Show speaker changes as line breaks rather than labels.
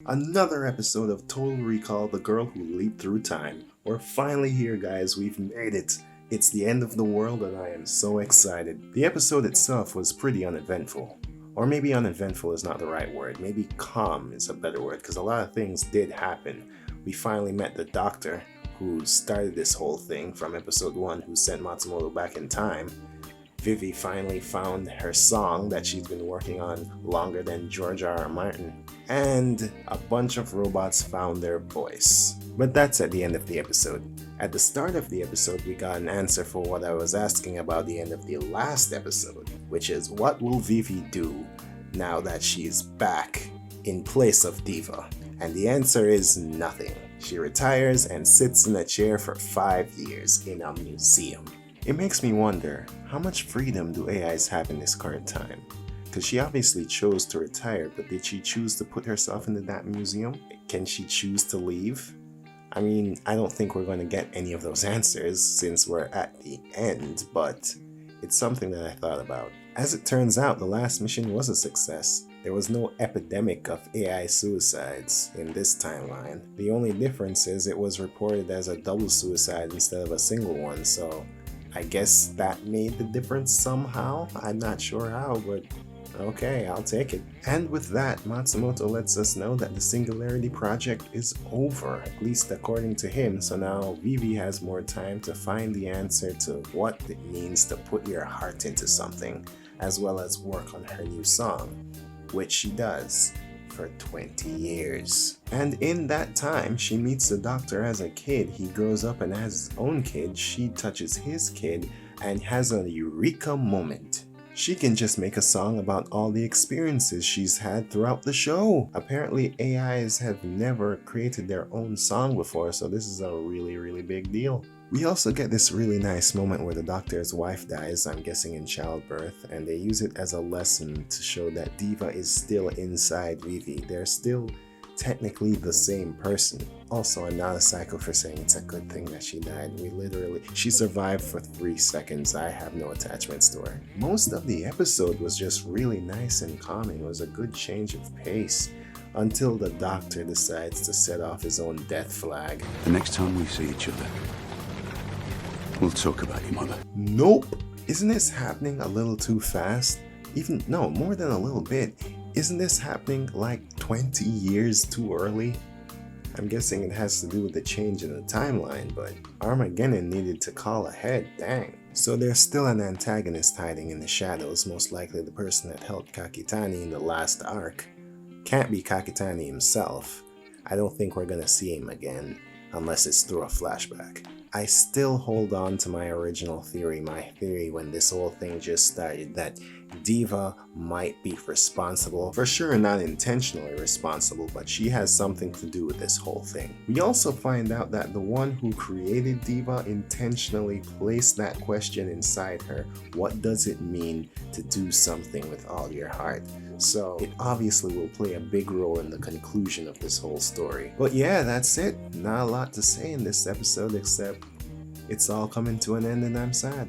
Another episode of Total Recall, The Girl Who Leaped Through Time. We're finally here, guys. We've made it. It's the end of the world and I am so excited. The episode itself was pretty uneventful. Or maybe uneventful is not the right word. Maybe calm is a better word, because a lot of things did happen. We finally met the doctor who started this whole thing from episode 1, who sent Matsumoto back in time. Vivy finally found her song that she's been working on longer than George R.R. Martin. And a bunch of robots found their voice. But that's at the end of the episode. At the start of the episode, we got an answer for what I was asking about the end of the last episode, which is, what will Vivy do now that she's back in place of Diva? And the answer is nothing. She retires and sits in a chair for 5 years in a museum. It makes me wonder, how much freedom do AIs have in this current time? Because she obviously chose to retire, but did she choose to put herself into that museum? Can she choose to leave? I mean, I don't think we're going to get any of those answers since we're at the end, but it's something that I thought about. As it turns out, the last mission was a success. There was no epidemic of AI suicides in this timeline. The only difference is it was reported as a double suicide instead of a single one, so I guess that made the difference somehow. I'm not sure how, but okay, I'll take it. And with that, Matsumoto lets us know that the Singularity Project is over, at least according to him, so now Vivy has more time to find the answer to what it means to put your heart into something, as well as work on her new song, which she does for 20 years. And in that time, she meets the doctor as a kid. He grows up and has his own kid. She touches his kid and has a eureka moment. She can just make a song about all the experiences she's had throughout the show. Apparently, AIs have never created their own song before, so this is a really big deal. We also get this really nice moment where the doctor's wife dies, I'm guessing in childbirth, and they use it as a lesson to show that Diva is still inside Vivy. They're still technically the same person. Also, I'm not a psycho for saying it's a good thing that she died. She survived for 3 seconds. I have no attachments to her. Most of the episode was just really nice and calming. It was a good change of pace until the doctor decides to set off his own death flag.
The next time we see each other, we'll talk about your mother.
Nope. Isn't this happening a little too fast? No, more than a little bit. Isn't this happening like 20 years too early? I'm guessing it has to do with the change in the timeline, but Armageddon needed to call ahead, dang. So there's still an antagonist hiding in the shadows, most likely the person that helped Kakitani in the last arc. Can't be Kakitani himself. I don't think we're gonna see him again, unless it's through a flashback. I still hold on to my original theory, my theory when this whole thing just started, that Diva might be responsible. For sure not intentionally responsible, but she has something to do with this whole thing. We also find out that the one who created Diva intentionally placed that question inside her. What does it mean to do something with all your heart? So it obviously will play a big role in the conclusion of this whole story. But yeah, that's it. Not a lot to say in this episode except it's all coming to an end and I'm sad.